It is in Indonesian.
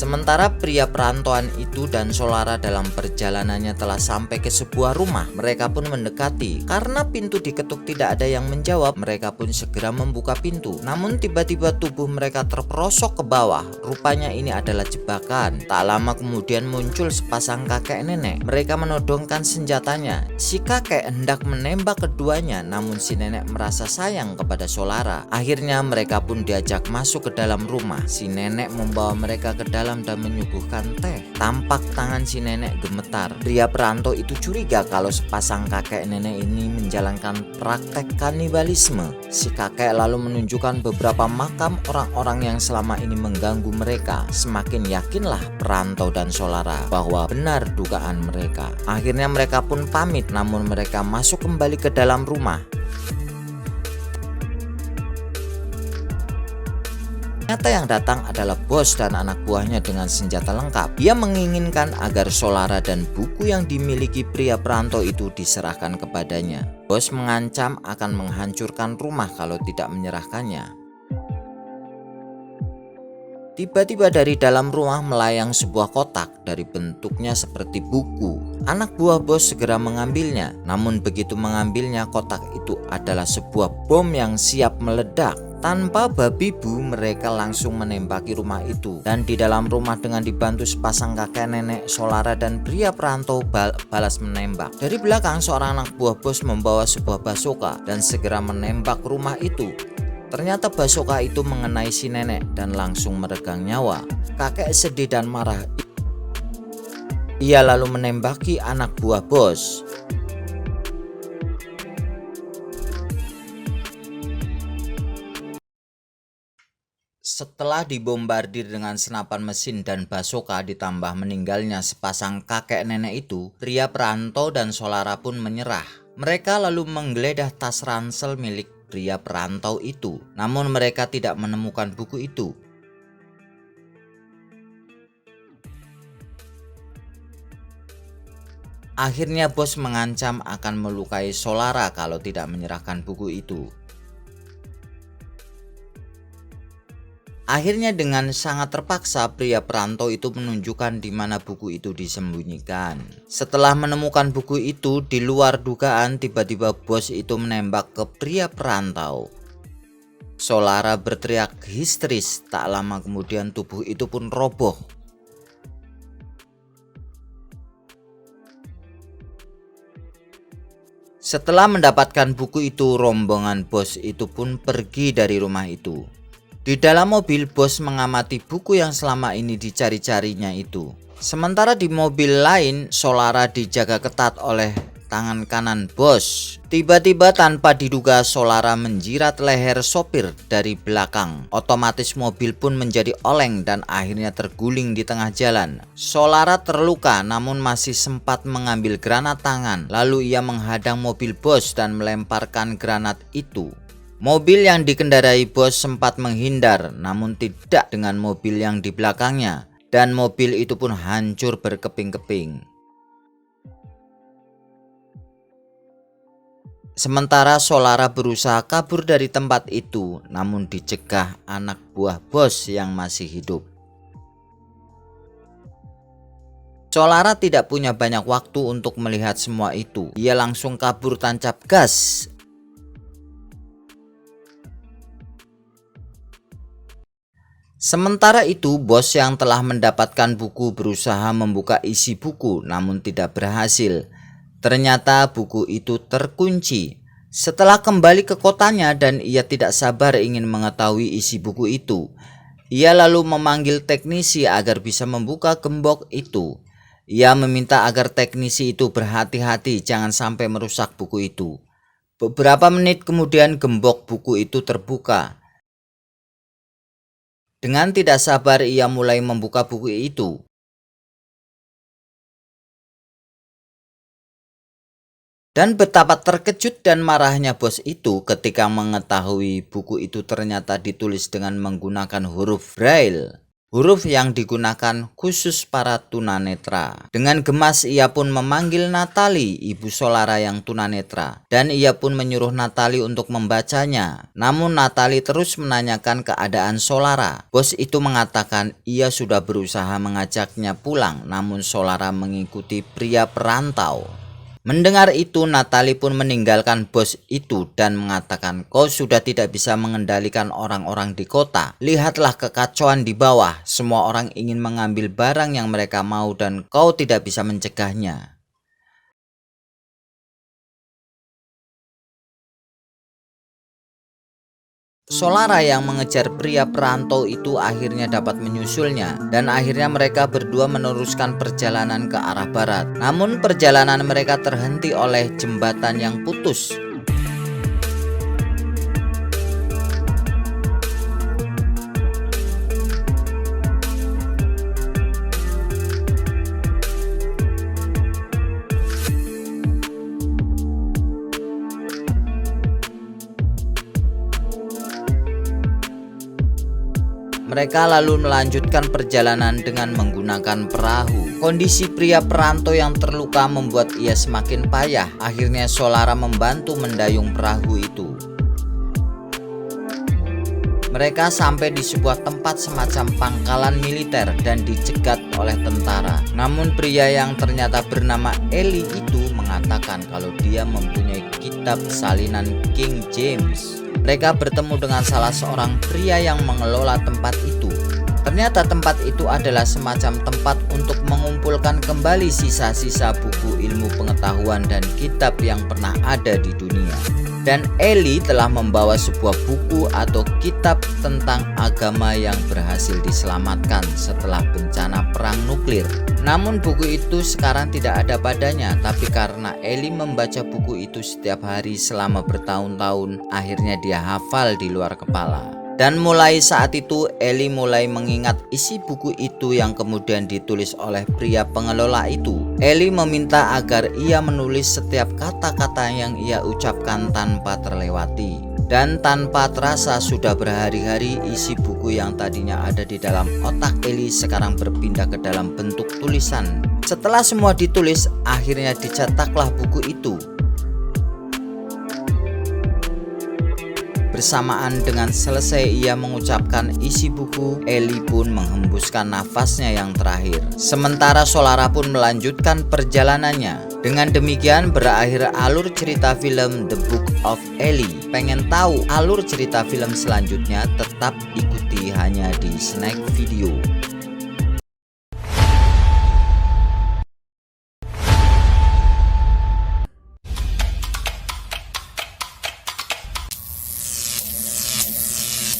Sementara pria perantauan itu dan Solara dalam perjalanannya telah sampai ke sebuah rumah. Mereka pun mendekati. Karena pintu diketuk tidak ada yang menjawab, mereka pun segera membuka pintu. Namun tiba-tiba tubuh mereka terperosok ke bawah. Rupanya ini adalah jebakan. Tak lama kemudian muncul sepasang kakek nenek. Mereka menodongkan senjatanya. Si kakek hendak menembak keduanya, namun si nenek merasa sayang kepada Solara. Akhirnya mereka pun diajak masuk ke dalam rumah. Si nenek membawa mereka ke dalam dan menyuguhkan teh. Tampak tangan si nenek gemetar. Pria perantau itu curiga kalau sepasang kakek nenek ini menjalankan praktek kanibalisme. Si kakek lalu menunjukkan beberapa makam orang-orang yang selama ini mengganggu mereka. Semakin yakinlah perantau dan Solara bahwa benar dugaan mereka. Akhirnya mereka pun pamit, namun mereka masuk kembali ke dalam rumah. Ternyata yang datang adalah bos dan anak buahnya dengan senjata lengkap. Dia menginginkan agar Solara dan buku yang dimiliki pria perantau itu diserahkan kepadanya. Bos mengancam akan menghancurkan rumah kalau tidak menyerahkannya. Tiba-tiba dari dalam rumah melayang sebuah kotak dari bentuknya seperti buku. Anak buah bos segera mengambilnya. Namun begitu mengambilnya, kotak itu adalah sebuah bom yang siap meledak. Tanpa babi bu, mereka langsung menembaki rumah itu. Dan di dalam rumah dengan dibantu sepasang kakek nenek, Solara dan pria perantau balas menembak. Dari belakang seorang anak buah bos membawa sebuah bazoka dan segera menembak rumah itu. Ternyata bazoka itu mengenai si nenek dan langsung meregang nyawa. Kakek sedih dan marah. Ia lalu menembaki anak buah bos. Setelah dibombardir dengan senapan mesin dan bazoka ditambah meninggalnya sepasang kakek nenek itu, pria perantau dan Solara pun menyerah. Mereka lalu menggeledah tas ransel milik pria perantau itu, namun mereka tidak menemukan buku itu. Akhirnya bos mengancam akan melukai Solara kalau tidak menyerahkan buku itu. Akhirnya dengan sangat terpaksa pria perantau itu menunjukkan di mana buku itu disembunyikan. Setelah menemukan buku itu, di luar dugaan tiba-tiba bos itu menembak ke pria perantau. Solara berteriak histeris, tak lama kemudian tubuh itu pun roboh. Setelah mendapatkan buku itu, rombongan bos itu pun pergi dari rumah itu. Di dalam mobil, bos mengamati buku yang selama ini dicari-carinya itu. Sementara di mobil lain, Solara dijaga ketat oleh tangan kanan bos. Tiba-tiba tanpa diduga Solara menjirat leher sopir dari belakang. Otomatis mobil pun menjadi oleng dan akhirnya terguling di tengah jalan. Solara terluka namun masih sempat mengambil granat tangan. Lalu ia menghadang mobil bos dan melemparkan granat itu. Mobil yang dikendarai bos sempat menghindar, namun tidak dengan mobil yang di belakangnya, dan mobil itu pun hancur berkeping-keping. Sementara Solara berusaha kabur dari tempat itu, namun dicegah anak buah bos yang masih hidup. Solara tidak punya banyak waktu untuk melihat semua itu. Ia langsung kabur tancap gas. Sementara itu, bos yang telah mendapatkan buku berusaha membuka isi buku namun tidak berhasil. Ternyata buku itu terkunci. Setelah kembali ke kotanya dan ia tidak sabar ingin mengetahui isi buku itu, ia lalu memanggil teknisi agar bisa membuka gembok itu. Ia meminta agar teknisi itu berhati-hati jangan sampai merusak buku itu. Beberapa menit kemudian gembok buku itu terbuka. Dengan tidak sabar ia mulai membuka buku itu. Dan betapa terkejut dan marahnya bos itu ketika mengetahui buku itu ternyata ditulis dengan menggunakan huruf Braille. Huruf yang digunakan khusus para tunanetra. Dengan gemas ia pun memanggil Natalie, ibu Solara yang tunanetra, dan ia pun menyuruh Natalie untuk membacanya. Namun Natalie terus menanyakan keadaan Solara. Bos itu mengatakan ia sudah berusaha mengajaknya pulang, namun Solara mengikuti pria perantau. Mendengar itu, Natalie pun meninggalkan bos itu dan mengatakan, "Kau sudah tidak bisa mengendalikan orang-orang di kota. Lihatlah kekacauan di bawah. Semua orang ingin mengambil barang yang mereka mau dan kau tidak bisa mencegahnya." Solara yang mengejar pria perantau itu akhirnya dapat menyusulnya, dan akhirnya mereka berdua meneruskan perjalanan ke arah barat. Namun perjalanan mereka terhenti oleh jembatan yang putus. Mereka lalu melanjutkan perjalanan dengan menggunakan perahu. Kondisi pria perantau yang terluka membuat ia semakin payah. Akhirnya Solara membantu mendayung perahu itu. Mereka sampai di sebuah tempat semacam pangkalan militer dan dicegat oleh tentara. Namun pria yang ternyata bernama Eli itu mengatakan kalau dia mempunyai kitab salinan King James. Mereka bertemu dengan salah seorang pria yang mengelola tempat itu. Ternyata tempat itu adalah semacam tempat untuk mengumpulkan kembali sisa-sisa buku ilmu pengetahuan dan kitab yang pernah ada di dunia. Dan Eli telah membawa sebuah buku atau kitab tentang agama yang berhasil diselamatkan setelah bencana perang nuklir. Namun buku itu sekarang tidak ada padanya, tapi karena Eli membaca buku itu setiap hari selama bertahun-tahun, akhirnya dia hafal di luar kepala. Dan mulai saat itu Eli mulai mengingat isi buku itu yang kemudian ditulis oleh pria pengelola itu. Eli meminta agar ia menulis setiap kata-kata yang ia ucapkan tanpa terlewati. Dan tanpa terasa sudah berhari-hari isi buku yang tadinya ada di dalam otak Eli sekarang berpindah ke dalam bentuk tulisan. Setelah semua ditulis, akhirnya dicetaklah buku itu. Bersamaan dengan selesai ia mengucapkan isi buku, Eli pun menghembuskan nafasnya yang terakhir. Sementara Solara pun melanjutkan perjalanannya. Dengan demikian berakhir alur cerita film The Book of Eli. Pengen tahu alur cerita film selanjutnya? Tetap ikuti hanya di Snack Video.